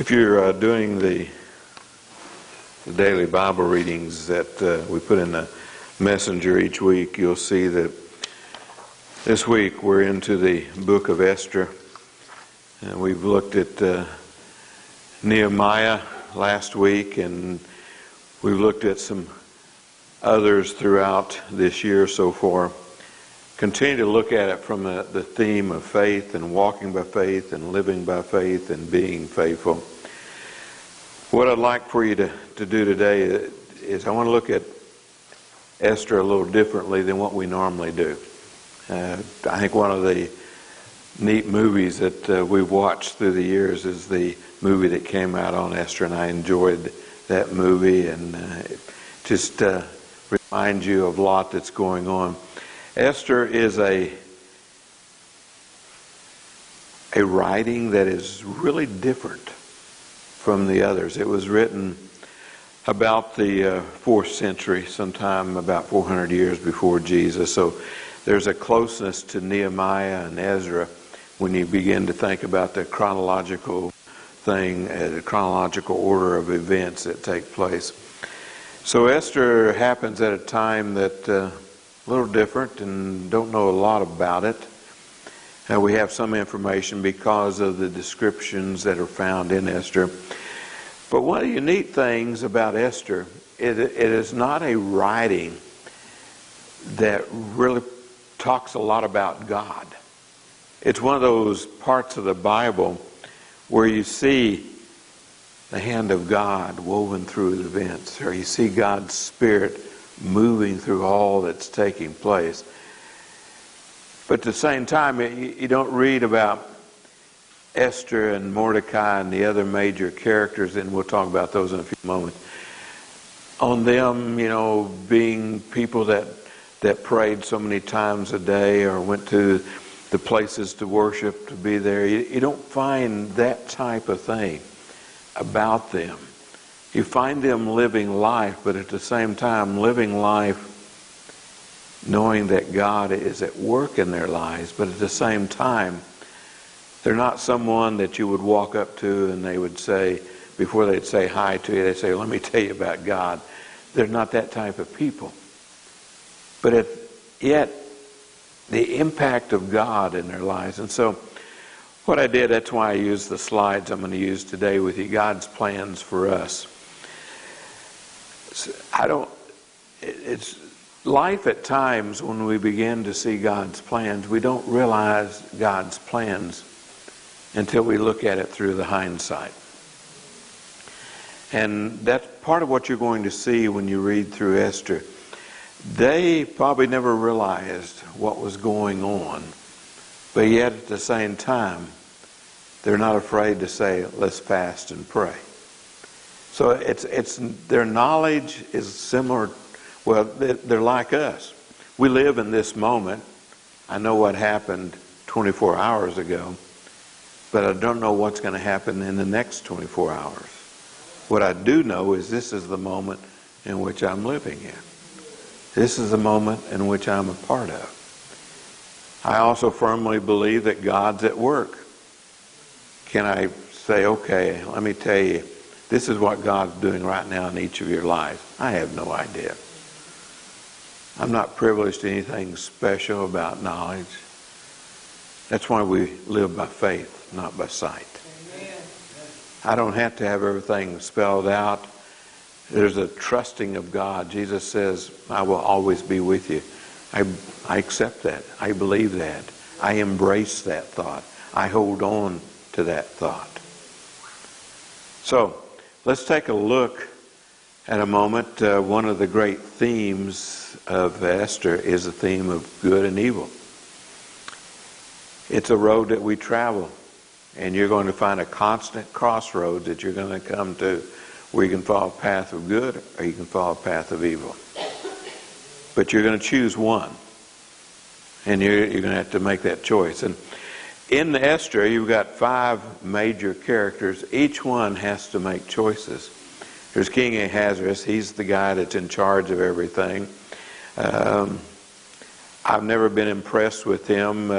If you're doing the daily Bible readings that we put in the messenger each week, you'll see that this week we're into the book of Esther. And we've looked at Nehemiah last week, and we've looked at some others throughout this year so far. Continue to look at it from the theme of faith and walking by faith and living by faith and being faithful. What I'd like for you to do today is I want to look at Esther a little differently than what we normally do. I think one of the neat movies that we've watched through the years is the movie that came out on Esther, and I enjoyed that movie, and it just reminds you of a lot that's going on. Esther is a writing that is really different from the others. It was written about the 4th century, sometime about 400 years before Jesus. So there's a closeness to Nehemiah and Ezra when you begin to think about the chronological thing, the chronological order of events that take place. So Esther happens at a time that a little different, and don't know a lot about it. We have some information because of the descriptions that are found in Esther. But one of the unique things about Esther, it is not a writing that really talks a lot about God. It's one of those parts of the Bible where you see the hand of God woven through the events, or you see God's Spirit moving through all that's taking place. But at the same time, you don't read about Esther and Mordecai and the other major characters, and we'll talk about those in a few moments, on them, being people that prayed so many times a day or went to the places to worship, to be there. You don't find that type of thing about them. You find them living life, but at the same time living life knowing that God is at work in their lives, but at the same time they're not someone that you would walk up to and they would say, before they'd say hi to you, they'd say, let me tell you about God. They're not that type of people. But yet the impact of God in their lives. And so what I did, that's why I used the slides I'm going to use today with you, God's plans for us. It's life at times when we begin to see God's plans, we don't realize God's plans until we look at it through the hindsight. And that's part of what you're going to see when you read through Esther. They probably never realized what was going on, but yet at the same time, they're not afraid to say, let's fast and pray. So it's their knowledge is similar. Well, they're like us. We live in this moment. I know what happened 24 hours ago, but I don't know what's going to happen in the next 24 hours. What I do know is this is the moment in which I'm living in. This is the moment in which I'm a part of. I also firmly believe that God's at work. Can I say, okay, let me tell you, this is what God's doing right now in each of your lives? I have no idea. I'm not privileged to anything special about knowledge. That's why we live by faith, not by sight. Amen. I don't have to have everything spelled out. There's a trusting of God. Jesus says, I will always be with you. I accept that. I believe that. I embrace that thought. I hold on to that thought. So, let's take a look at a moment. One of the great themes of Esther is the theme of good and evil. It's a road that we travel, and you're going to find a constant crossroads that you're going to come to where you can follow a path of good or you can follow a path of evil. But you're going to choose one, and you're going to have to make that choice. And in Esther, you've got 5 major characters. Each one has to make choices. There's King Ahasuerus. He's the guy that's in charge of everything. I've never been impressed with him.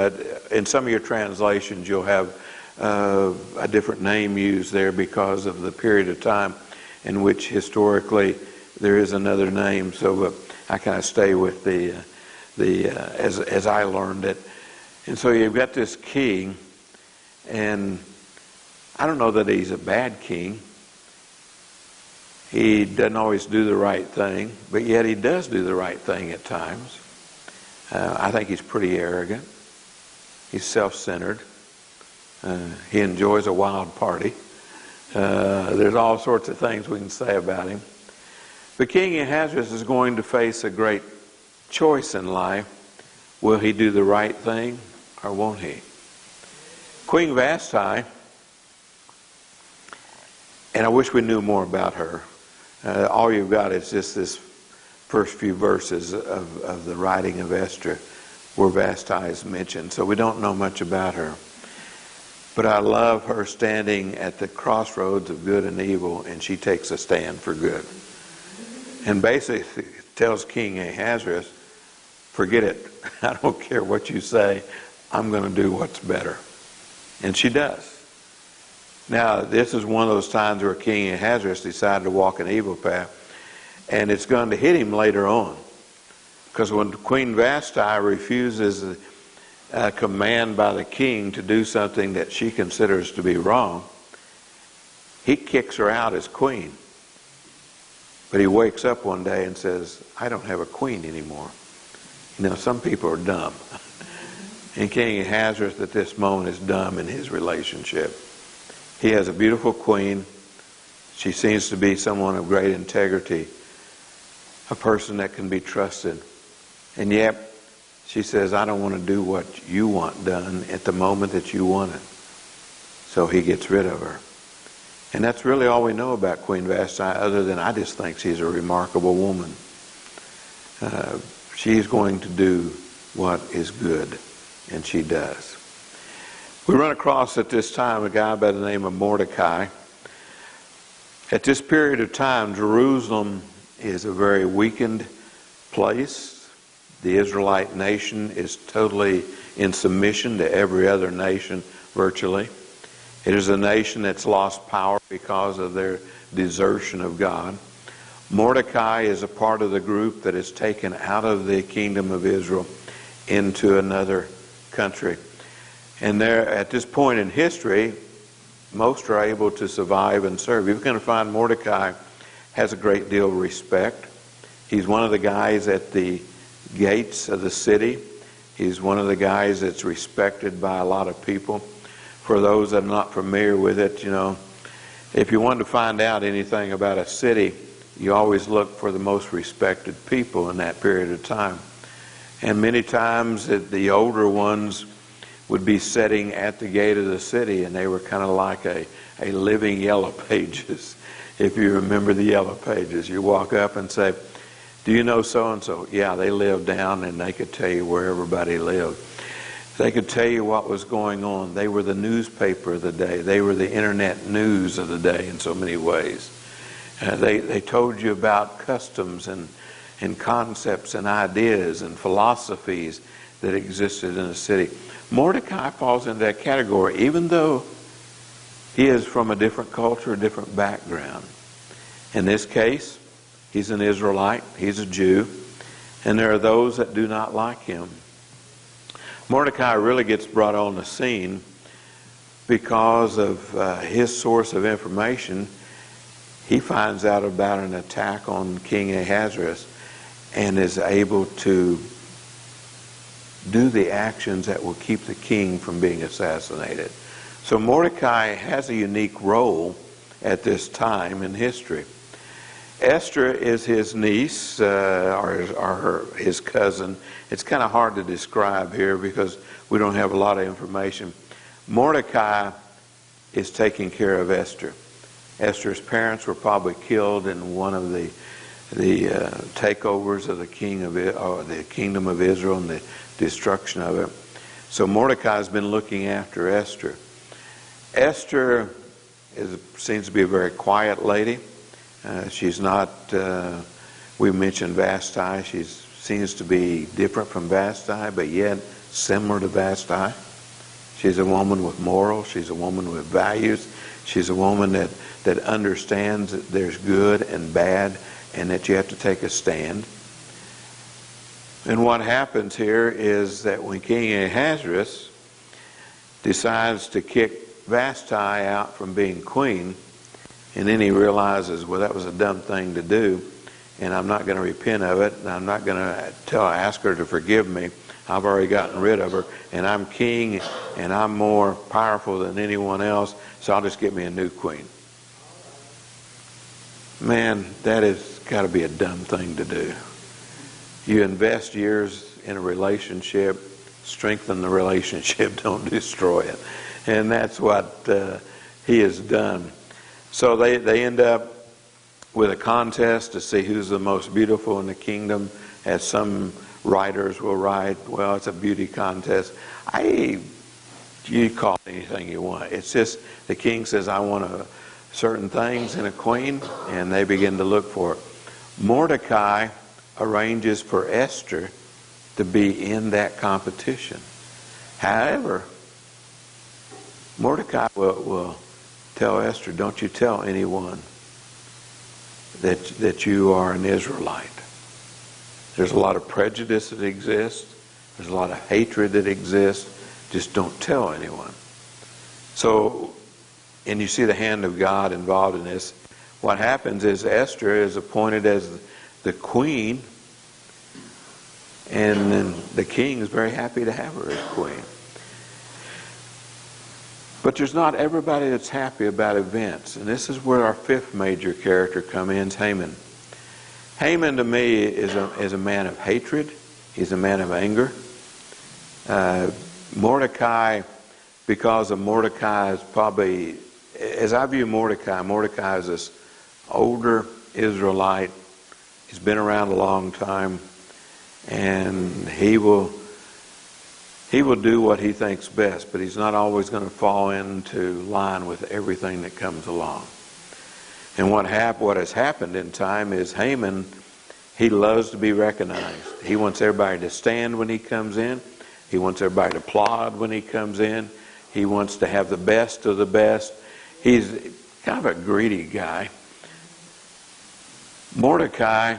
In some of your translations, you'll have a different name used there because of the period of time in which historically there is another name. So I kind of stay with as I learned it. And so you've got this king, and I don't know that he's a bad king. He doesn't always do the right thing, but yet he does do the right thing at times. I think he's pretty arrogant. He's self-centered. He enjoys a wild party. There's all sorts of things we can say about him. But King Ahasuerus is going to face a great choice in life. Will he do the right thing or won't he? Queen Vashti, and I wish we knew more about her. All you've got is just this first few verses of the writing of Esther where Vashti is mentioned. So we don't know much about her. But I love her standing at the crossroads of good and evil, and she takes a stand for good. And basically tells King Ahasuerus, forget it. I don't care what you say. I'm going to do what's better. And she does. Now, this is one of those times where King Ahasuerus decided to walk an evil path, and it's going to hit him later on. Because when Queen Vashti refuses a command by the king to do something that she considers to be wrong, he kicks her out as queen. But he wakes up one day and says, I don't have a queen anymore. You know, some people are dumb. And King Ahasuerus at this moment is dumb in his relationship. He has a beautiful queen. She seems to be someone of great integrity, a person that can be trusted. And yet, she says, I don't want to do what you want done at the moment that you want it. So he gets rid of her. And that's really all we know about Queen Vashti, other than I just think she's a remarkable woman. She's going to do what is good, and she does. We run across at this time a guy by the name of Mordecai. At this period of time, Jerusalem is a very weakened place. The Israelite nation is totally in submission to every other nation, virtually. It is a nation that's lost power because of their desertion of God. Mordecai is a part of the group that is taken out of the kingdom of Israel into another country. And there, at this point in history, most are able to survive and serve. You're going to find Mordecai has a great deal of respect. He's one of the guys at the gates of the city. He's one of the guys that's respected by a lot of people. For those that are not familiar with it, you know, if you want to find out anything about a city, you always look for the most respected people in that period of time. And many times the older ones would be sitting at the gate of the city, and they were kind of like a living Yellow Pages. If you remember the Yellow Pages, you walk up and say, do you know so-and-so? Yeah, they lived down, and they could tell you where everybody lived. They could tell you what was going on. They were the newspaper of the day. They were the internet news of the day in so many ways. They told you about customs and concepts and ideas and philosophies that existed in the city. Mordecai falls into that category, even though he is from a different culture, a different background. In this case, he's an Israelite, he's a Jew, and there are those that do not like him. Mordecai really gets brought on the scene because of his source of information. He finds out about an attack on King Ahasuerus and is able to do the actions that will keep the king from being assassinated. So Mordecai has a unique role at this time in history. Esther is his niece, or his cousin. It's kind of hard to describe here because we don't have a lot of information. Mordecai is taking care of Esther. Esther's parents were probably killed in one of the takeovers of the kingdom of Israel and the destruction of it. So Mordecai's been looking after Esther. Esther seems to be a very quiet lady. She's not, we mentioned Vashti. She seems to be different from Vashti, but yet similar to Vashti. She's a woman with morals. She's a woman with values. She's a woman that understands that there's good and bad and that you have to take a stand. And what happens here is that when King Ahasuerus decides to kick Vashti out from being queen, and then he realizes, well, that was a dumb thing to do, and I'm not going to repent of it, and I'm not going to ask her to forgive me. I've already gotten rid of her, and I'm king, and I'm more powerful than anyone else, so I'll just get me a new queen. Man, that has got to be a dumb thing to do. You invest years in a relationship, strengthen the relationship, don't destroy it. And that's what he has done. So they end up with a contest to see who's the most beautiful in the kingdom, as some writers will write. Well, it's a beauty contest. You call it anything you want. It's just the king says, I want certain things in a queen, and they begin to look for it. Mordecai arranges for Esther to be in that competition. However, Mordecai will tell Esther, don't you tell anyone that you are an Israelite. There's a lot of prejudice that exists. There's a lot of hatred that exists. Just don't tell anyone. So, and you see the hand of God involved in this. What happens is Esther is appointed as the queen, and then the king is very happy to have her as queen. But there's not everybody that's happy about events. And this is where our fifth major character comes in, Haman. Haman to me is a man of hatred. He's a man of anger. Mordecai, because of Mordecai, is probably, as I view Mordecai is this older Israelite. He's been around a long time, and he will do what he thinks best, but he's not always going to fall into line with everything that comes along. And what has happened in time is Haman, he loves to be recognized. He wants everybody to stand when he comes in. He wants everybody to applaud when he comes in. He wants to have the best of the best. He's kind of a greedy guy. Mordecai,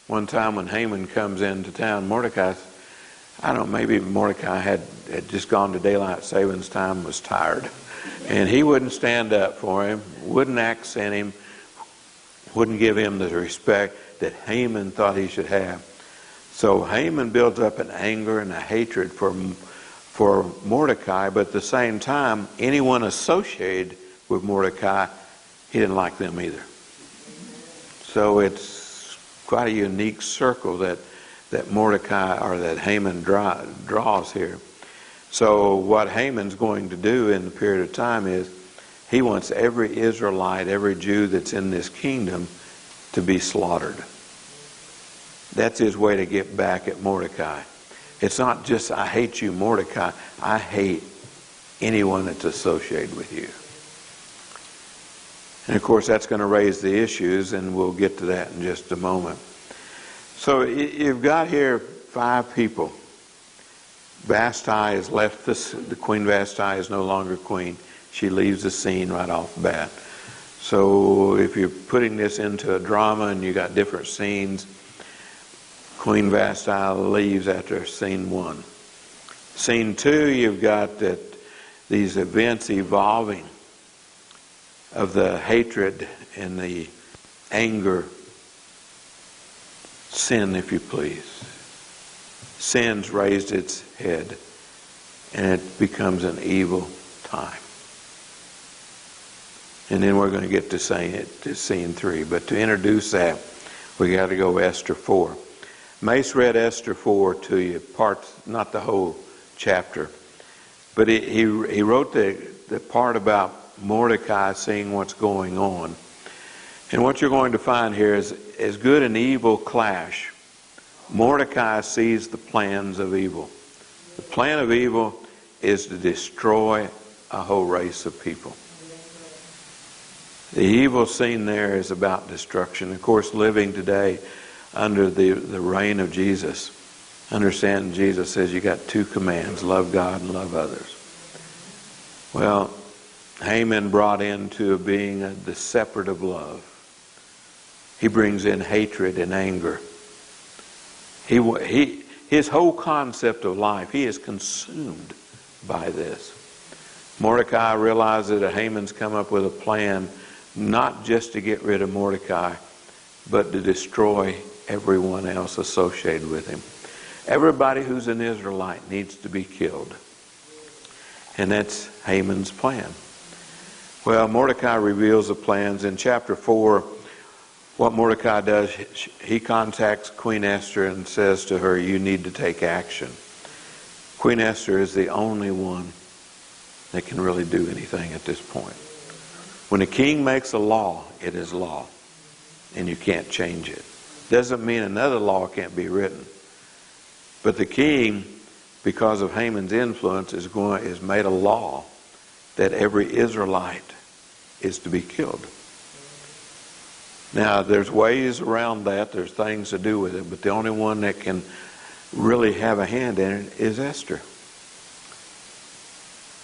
one time when Haman comes into town, Mordecai, I don't know, maybe Mordecai had just gone to daylight savings time, was tired. And he wouldn't stand up for him, wouldn't accent him, wouldn't give him the respect that Haman thought he should have. So Haman builds up an anger and a hatred for Mordecai, but at the same time, anyone associated with Mordecai, he didn't like them either. So it's quite a unique circle that Mordecai, or that Haman draws here. So what Haman's going to do in the period of time is he wants every Israelite, every Jew that's in this kingdom to be slaughtered. That's his way to get back at Mordecai. It's not just, I hate you, Mordecai. I hate anyone that's associated with you. And of course, that's going to raise the issues, and we'll get to that in just a moment. So you've got here 5 people. Vashti has left the Queen Vashti is no longer queen. She leaves the scene right off the bat. So if you're putting this into a drama and you got different scenes, Queen Vashti leaves after scene 1. Scene 2, you've got these events evolving of the hatred and the anger. Sin, if you please. Sin's raised its head, and it becomes an evil time. And then we're going to get to scene 3. But to introduce that, we got to go Esther 4. Mace read Esther 4 to you, not the whole chapter. But he wrote the part about Mordecai seeing what's going on. And what you're going to find here is, as good and evil clash, Mordecai sees the plans of evil. The plan of evil is to destroy a whole race of people. The evil seen there is about destruction. Of course, living today under the reign of Jesus, understand Jesus says you got 2 commands, love God and love others. Well, Haman brought into being the separate of love. He brings in hatred and anger. His whole concept of life, he is consumed by this. Mordecai realizes that Haman's come up with a plan not just to get rid of Mordecai, but to destroy everyone else associated with him. Everybody who's an Israelite needs to be killed. And that's Haman's plan. Well, Mordecai reveals the plans. In chapter 4, what Mordecai does, he contacts Queen Esther and says to her, you need to take action. Queen Esther is the only one that can really do anything at this point. When a king makes a law, it is law. And you can't change it. Doesn't mean another law can't be written. But the king, because of Haman's influence, is made a law that every Israelite is to be killed. Now, there's ways around that. There's things to do with it. But the only one that can really have a hand in it is Esther.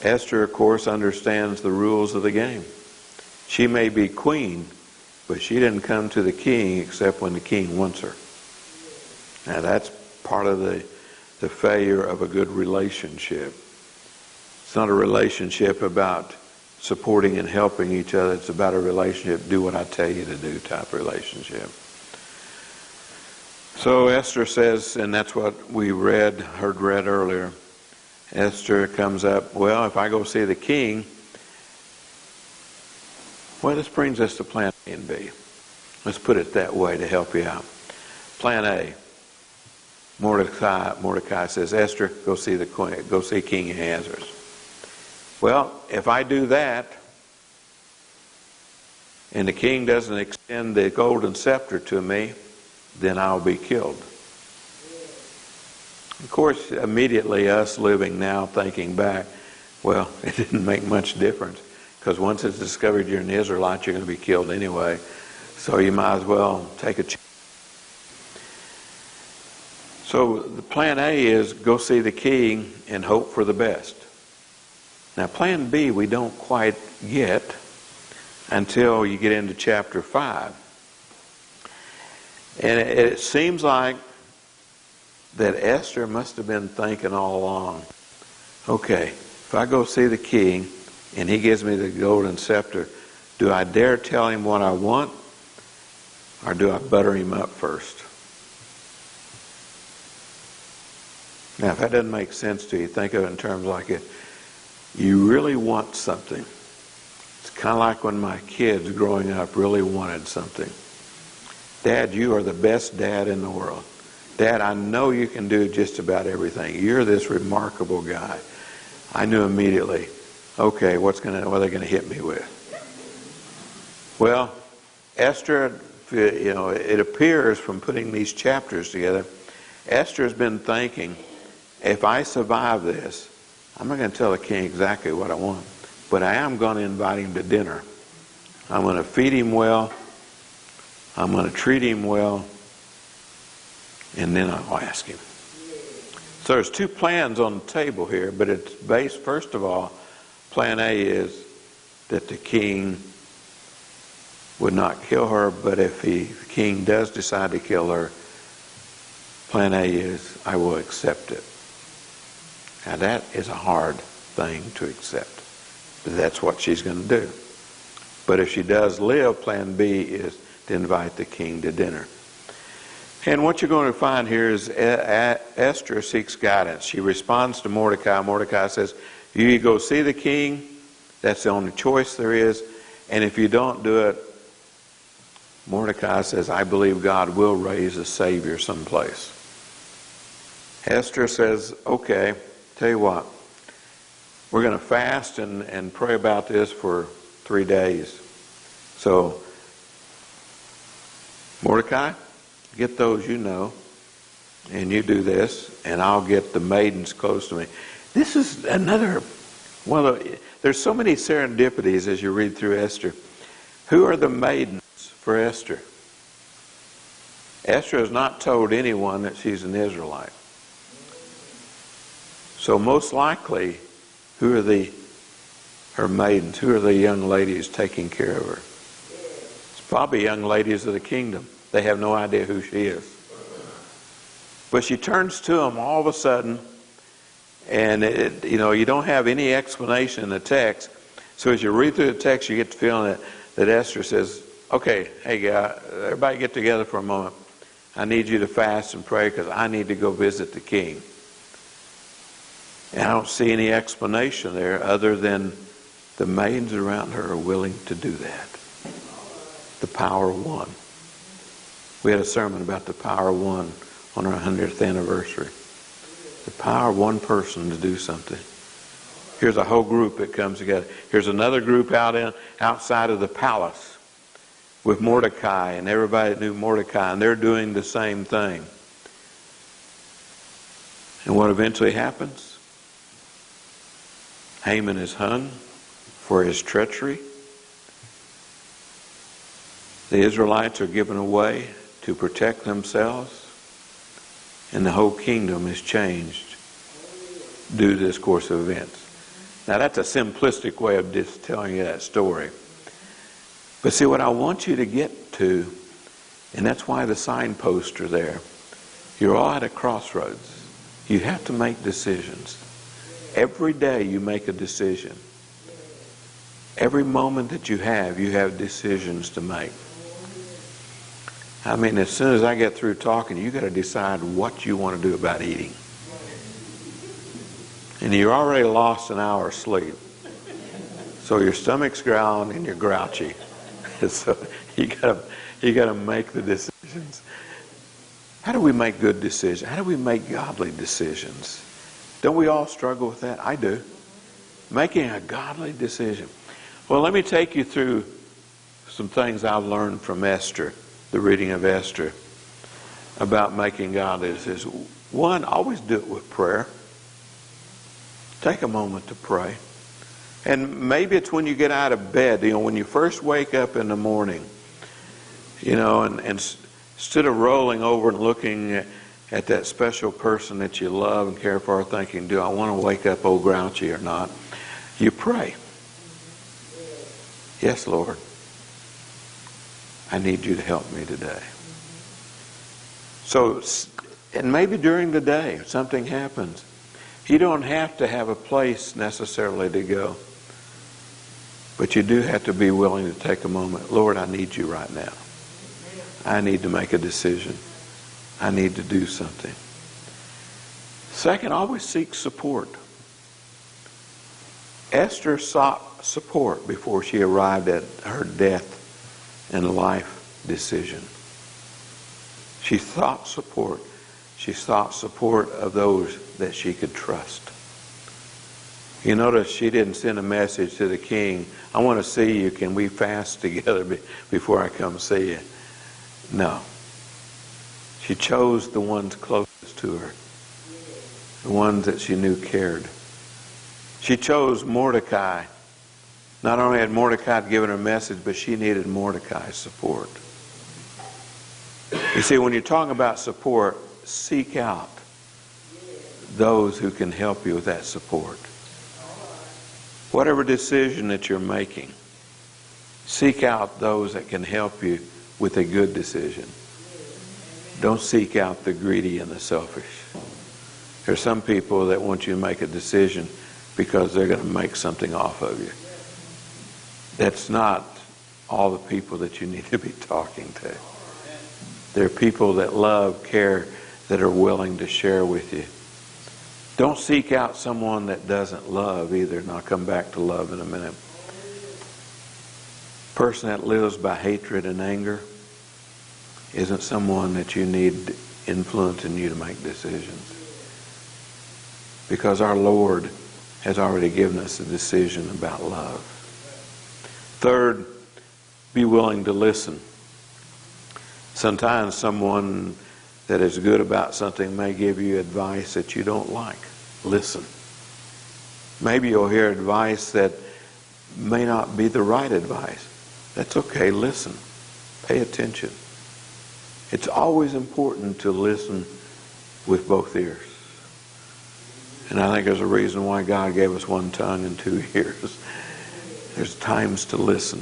Esther, of course, understands the rules of the game. She may be queen, but she didn't come to the king except when the king wants her. Now, that's part of the failure of a good relationship. It's not a relationship about supporting and helping each other. It's about a relationship, do what I tell you to do type relationship. So Esther says, and that's what we heard read earlier, Esther comes up, well, if I go see the king, well, this brings us to plan A and B. Let's put it that way to help you out. Plan A. Mordecai says, Esther, go see the queen, go see King Ahasuerus. Well, if I do that, and the king doesn't extend the golden scepter to me, then I'll be killed. Of course, immediately us living now, thinking back, well, it didn't make much difference. Because once it's discovered you're an Israelite, you're going to be killed anyway. So you might as well take a chance. So the plan A is go see the king and hope for the best. Now plan B we don't quite get until you get into chapter 5. And it seems like that Esther must have been thinking all along, okay, if I go see the king and he gives me the golden scepter, do I dare tell him what I want, or do I butter him up first? Now, if that doesn't make sense to you, think of it in terms like it. You really want something. It's kind of like when my kids growing up really wanted something. Dad, you are the best dad in the world. Dad, I know you can do just about everything. You're this remarkable guy. I knew immediately, okay, what are they going to hit me with? Well, Esther, it appears from putting these chapters together, Esther's been thinking, if I survive this, I'm not going to tell the king exactly what I want, but I am going to invite him to dinner. I'm going to feed him well. I'm going to treat him well. And then I'll ask him. So there's two plans on the table here, but it's based, first of all, plan A is that the king would not kill her, but if the king does decide to kill her, plan A is I will accept it. Now that is a hard thing to accept. But that's what she's going to do. But if she does live, plan B is to invite the king to dinner. And what you're going to find here is Esther seeks guidance. She responds to Mordecai. Mordecai says, you go see the king. That's the only choice there is. And if you don't do it, Mordecai says, I believe God will raise a Savior someplace. Esther says, okay, tell you what, we're going to fast and pray about this for 3 days. So, Mordecai, get those you know, and you do this, and I'll get the maidens close to me. This is another, there's so many serendipities as you read through Esther. Who are the maidens for Esther? Esther has not told anyone that she's an Israelite. So most likely, who are the her maidens. Who are the young ladies taking care of her? It's probably young ladies of the kingdom. They have no idea who she is. But she turns to them all of a sudden, and you don't have any explanation in the text. So as you read through the text, you get the feeling that Esther says, okay, hey guys, everybody get together for a moment. I need you to fast and pray because I need to go visit the king. And I don't see any explanation there other than the maidens around her are willing to do that. The power of one. We had a sermon about the power of one on our 100th anniversary. The power of one person to do something. Here's a whole group that comes together. Here's another group outside of the palace with Mordecai and everybody that knew Mordecai, and they're doing the same thing. And what eventually happens? Haman is hung for his treachery. The Israelites are given away to protect themselves, and the whole kingdom is changed due to this course of events. Now that's a simplistic way of just telling you that story. But see, what I want you to get to, and that's why the signposts are there, you're all at a crossroads. You have to make decisions. Every day you make a decision. Every moment that you have decisions to make. I mean, as soon as I get through talking, you got to decide what you want to do about eating. And you're already lost an hour's sleep. So your stomach's growling and you're grouchy. So you gotta make the decisions. How do we make good decisions? How do we make godly decisions? Don't we all struggle with that? I do. Making a godly decision. Well, let me take you through some things I've learned from Esther, the reading of Esther, about making godly decisions. One, always do it with prayer. Take a moment to pray. And maybe it's when you get out of bed, when you first wake up in the morning, and instead of rolling over and looking at that special person that you love and care for, thinking, do I want to wake up old grouchy or not? You pray. Yes, Lord. I need you to help me today. So, and maybe during the day, if something happens, you don't have to have a place necessarily to go. But you do have to be willing to take a moment. Lord, I need you right now. I need to make a decision. I need to do something. Second, always seek support. Esther sought support before she arrived at her death and life decision. She sought support. She sought support of those that she could trust. You notice she didn't send a message to the king, I want to see you, can we fast together before I come see you? No. She chose the ones closest to her, the ones that she knew cared. She chose Mordecai. Not only had Mordecai given her a message, but she needed Mordecai's support. You see, when you're talking about support, seek out those who can help you with that support. Whatever decision that you're making, seek out those that can help you with a good decision. Don't seek out the greedy and the selfish. There's some people that want you to make a decision because they're going to make something off of you. That's not all the people that you need to be talking to. There are people that love, care, that are willing to share with you. Don't seek out someone that doesn't love either, and I'll come back to love in a minute. Person that lives by hatred and anger isn't someone that you need influencing you to make decisions. Because our Lord has already given us a decision about love. Third, be willing to listen. Sometimes someone that is good about something may give you advice that you don't like. Listen. Maybe you'll hear advice that may not be the right advice. That's okay. Listen. Pay attention. It's always important to listen with both ears. And I think there's a reason why God gave us one tongue and two ears. There's times to listen.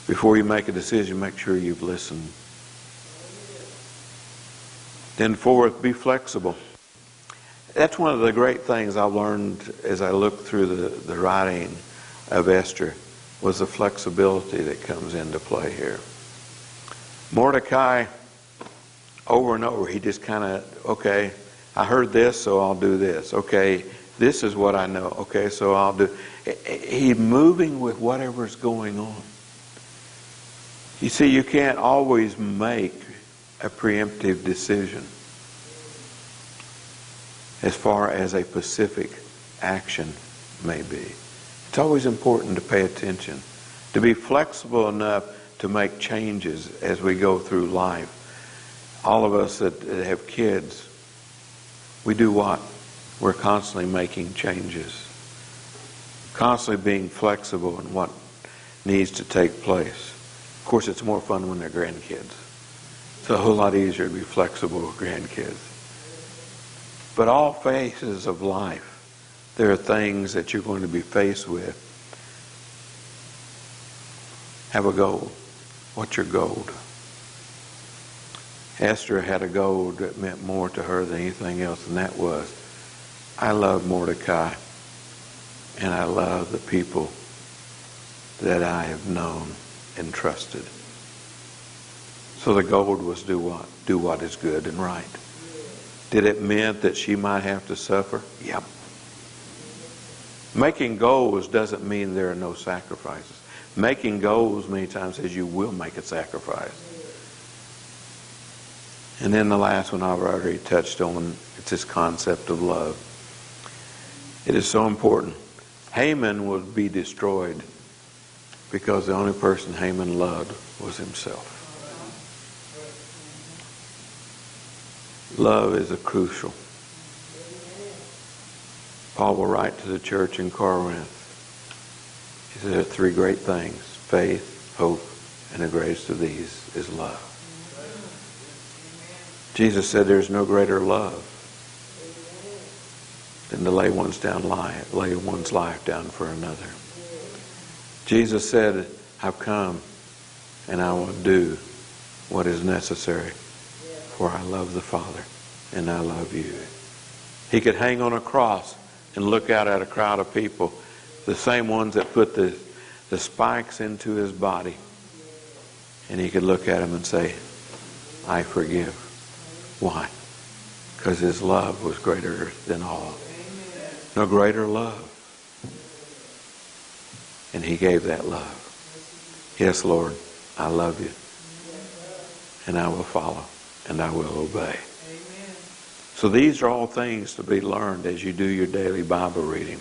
Before you make a decision, make sure you've listened. Then fourth, be flexible. That's one of the great things I've learned as I look through the writing of Esther, was the flexibility that comes into play here. Mordecai, over and over, he just kind of, okay, I heard this, so I'll do this. Okay, this is what I know. Okay, so I'll do. He's moving with whatever's going on. You see, you can't always make a preemptive decision as far as a specific action may be. It's always important to pay attention, to be flexible enough to make changes as we go through life. All of us that have kids, we do what? We're constantly making changes, constantly being flexible in what needs to take place. Of course, it's more fun when they're grandkids. It's a whole lot easier to be flexible with grandkids. But all phases of life, there are things that you're going to be faced with. Have a goal. What's your goal? Esther had a goal that meant more to her than anything else, and that was, I love Mordecai, and I love the people that I have known and trusted. So the goal was do what? Do what is good and right. Did it mean that she might have to suffer? Yep. Making goals doesn't mean there are no sacrifices. Making goals many times says you will make a sacrifice. And then the last one I've already touched on, it's this concept of love. It is so important. Haman would be destroyed because the only person Haman loved was himself. Love is a crucial. Paul will write to the church in Corinth. He said there are three great things: faith, hope, and the greatest of these is love. Jesus said there's no greater love than to lay one's life down for another. Jesus said, I've come and I will do what is necessary, for I love the Father and I love you. He could hang on a cross and look out at a crowd of people, the same ones that put the spikes into his body, and he could look at them and say, I forgive. Why? Because his love was greater than all. No greater love. And he gave that love. Yes, Lord, I love you. And I will follow. And I will obey. So these are all things to be learned as you do your daily Bible reading.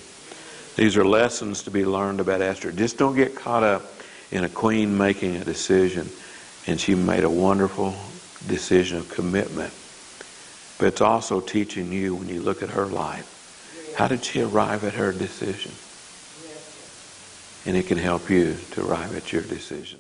These are lessons to be learned about Esther. Just don't get caught up in a queen making a decision. And she made a wonderful decision of commitment. But it's also teaching you, when you look at her life, how did she arrive at her decision? And it can help you to arrive at your decision.